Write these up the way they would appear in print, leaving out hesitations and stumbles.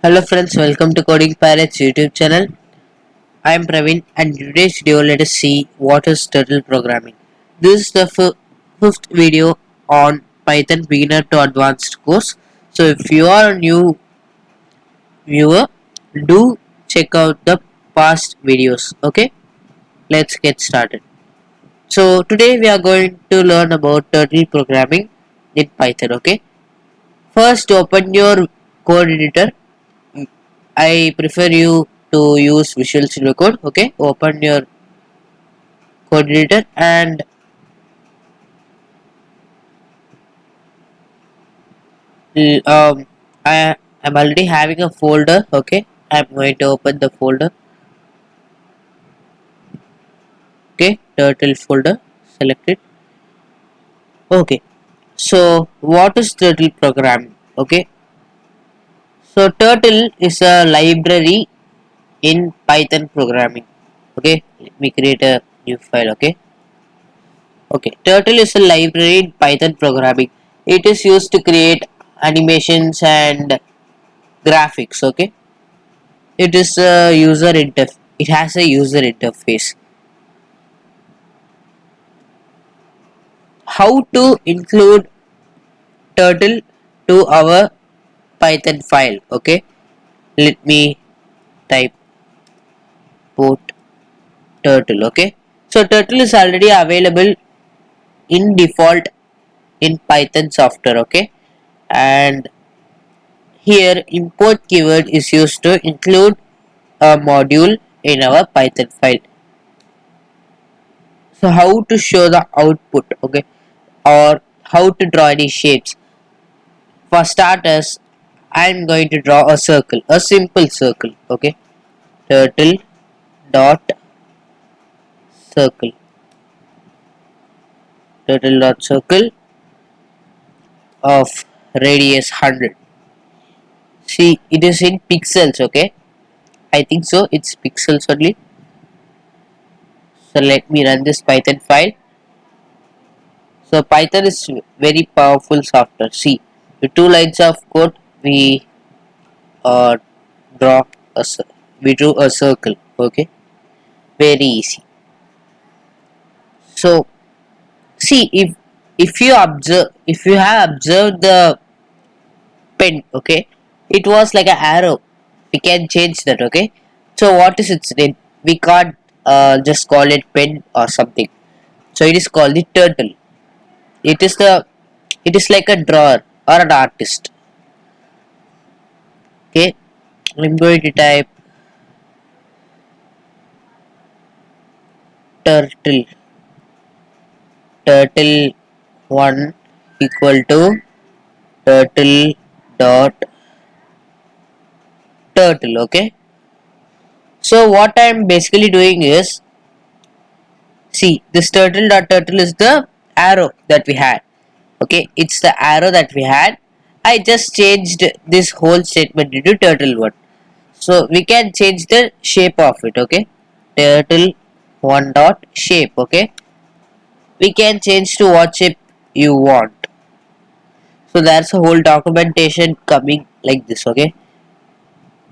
Hello friends, welcome to Coding Pirates YouTube channel. I am Pravin and in today's video let us see what is turtle programming. This is the fifth video on Python beginner to advanced course. So if you are a new viewer, do check out the past videos. Okay, let's get started. So today we are going to learn about turtle programming in Python. Okay, first open your code editor. I prefer you to use Visual Studio Code. Okay, open your code editor and I am already having a folder. Okay, I'm going to open the folder. Okay, turtle folder, select it. Okay, so what is turtle programming? Okay, so turtle is a library in Python programming. Okay, let me create a new file. Okay, Turtle is a library in Python programming. It is used to create animations and graphics. Okay, it is a user interface. It has a user interface. How to include Turtle to our Python file? Okay, let me type port Turtle. Okay, so Turtle is already available in default in Python software. Okay, and here import keyword is used to include a module in our Python file. So how to show the output, okay, or how to draw any shapes. For starters, I'm going to draw a circle, a simple circle, okay. Turtle dot circle, turtle dot circle of radius 100. See, it is in pixels, okay. I think so. It's pixels only. So let me run this Python file. So Python is very powerful software. See, with two lines of code, we uh, draw we drew a circle. Okay, very easy. So see, if you observe, if you have observed the pen, okay, it was like an arrow. We can change that. Okay, so what is its name? We can't just call it pen or something. So it is called the turtle. It is the it is like a drawer or an artist. Okay, I'm going to type turtle turtle one equal to turtle dot turtle. Okay, so what I'm basically doing is, see, this turtle dot turtle is the arrow that we had. Okay, it's the arrow that we had. I just changed this whole statement into turtle one, so we can change the shape of it. Okay, turtle one dot shape. Okay, we can change to what shape you want. So that's a whole documentation coming like this. Okay,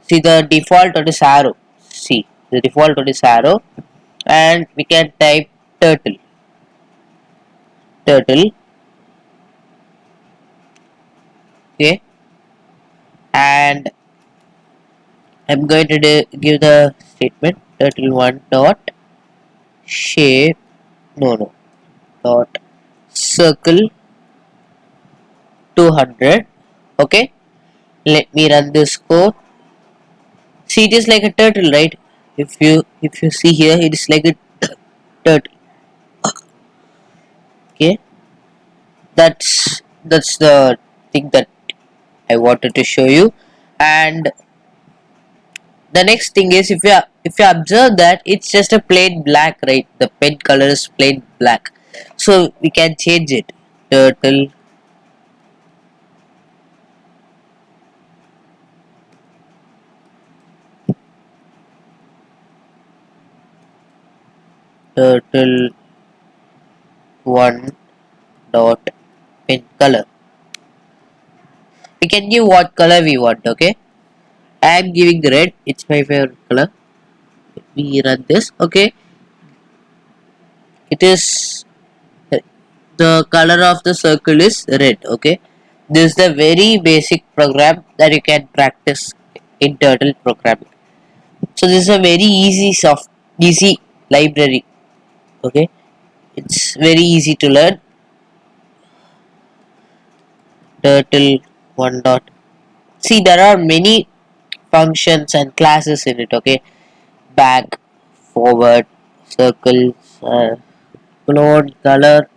see, the default one is arrow. See, the default one is arrow, and we can type turtle. Turtle. Okay, and I'm going to give the statement turtle one dot shape. No, dot circle 200. Okay, let me run this code. See, it is like a turtle, right? If you see here, it is like a turtle. Okay, that's the thing that I wanted to show you. And the next thing is, if you observe that it's just a plain black, right? The pen color is plain black, so we can change it. Turtle turtle one dot pen color. We can give what color we want. Okay, I am giving red. It's my favorite color. Let me run this. Okay, it is the color of the circle is red. Okay, this is the very basic program that you can practice in turtle programming. So this is a very easy library. Okay, it's very easy to learn. Turtle one dot. See, there are many functions and classes in it. Okay, back, forward, circle, clone, color,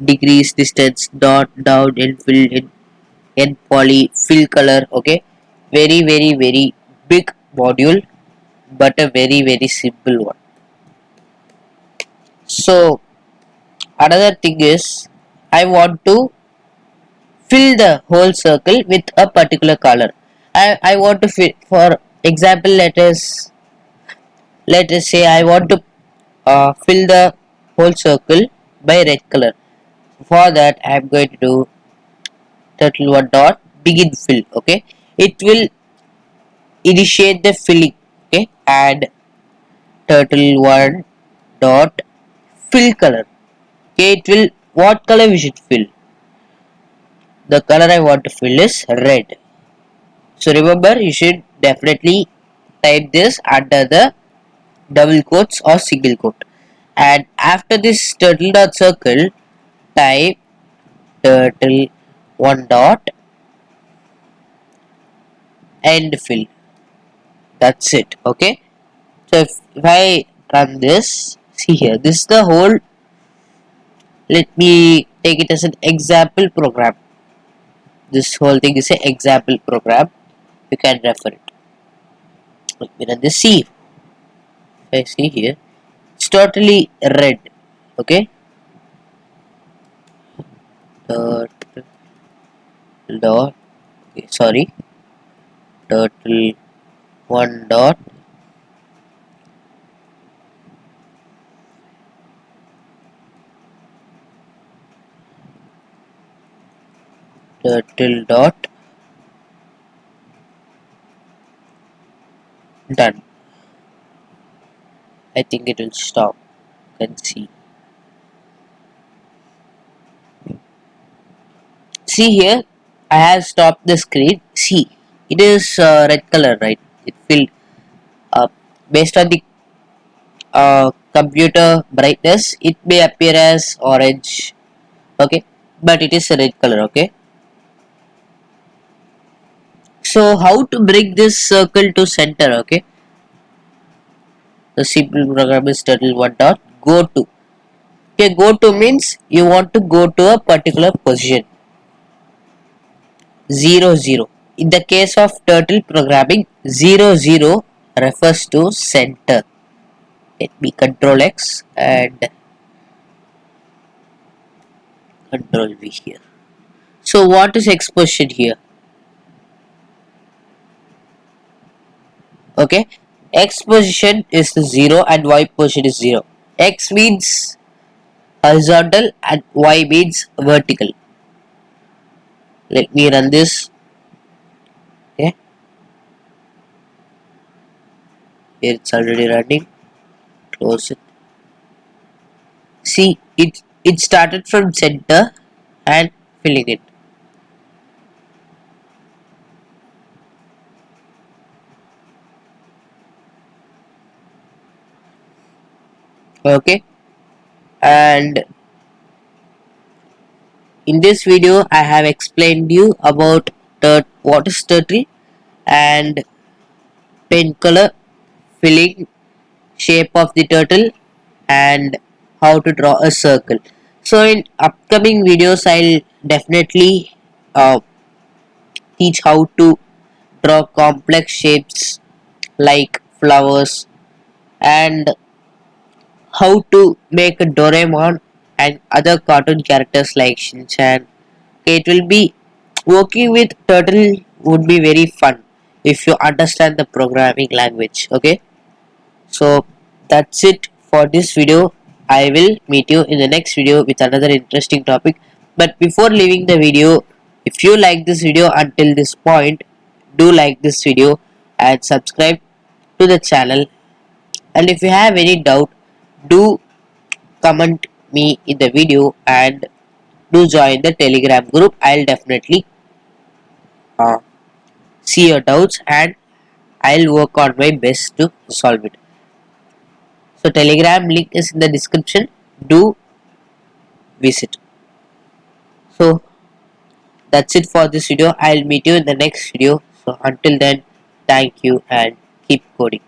decrease, distance, dot, down, infill, in poly, fill color. Okay, very big module, but a very simple one. So another thing is, I want to fill the whole circle with a particular color. I want to fill, for example, let us say I want to fill the whole circle by red color. For that I am going to do TurtleOne dot begin fill. Okay, it will initiate the filling. Okay, and TurtleOne dot fill color. Okay, it will, what color we should fill. The color I want to fill is red. So remember, you should definitely type this under the double quotes or single quote. And after this turtle dot circle, type turtle one dot end fill. That's it. Okay. So if I run this, see here, this is the whole. Let me take it as an example program. This whole thing is an example program. You can refer it. Let me run this. See, if I see here, it's totally red. Okay. Turtle dot. Okay, sorry. Turtle one dot turtle dot done. I think it will stop. You can see. See here, I have stopped the screen. See, it is red color, right? It filled based on the computer brightness. It may appear as orange. Okay, but it is a red color. Okay. So how to bring this circle to center? Okay. The simple program is TurtleOne dot go to. Okay, go to means you want to go to a particular position. 0 0. In the case of turtle programming, 0 0 refers to center. Let me control X and control V here. So what is X position here? Okay, X position is the 0 and Y position is 0. X means horizontal and Y means vertical. Let me run this. Okay, here it's already running. Close it. See, it started from center and filling it. Okay, and in this video I have explained you about what is turtle and paint color, filling, shape of the turtle, and how to draw a circle. So in upcoming videos I'll definitely uh, teach how to draw complex shapes like flowers, and how to make a Doraemon and other cartoon characters like Shinchan. Okay, it will be, working with turtle would be very fun if you understand the programming language. Okay, so that's it for this video. I will meet you in the next video with another interesting topic. But before leaving the video, if you like this video until this point, do like this video and subscribe to the channel. And if you have any doubt, do comment me in the video and do join the Telegram group. I'll definitely uh, see your doubts and I'll work on my best to solve it. So Telegram link is in the description. Do visit. So that's it for this video. I'll meet you in the next video. So until then, thank you and keep coding.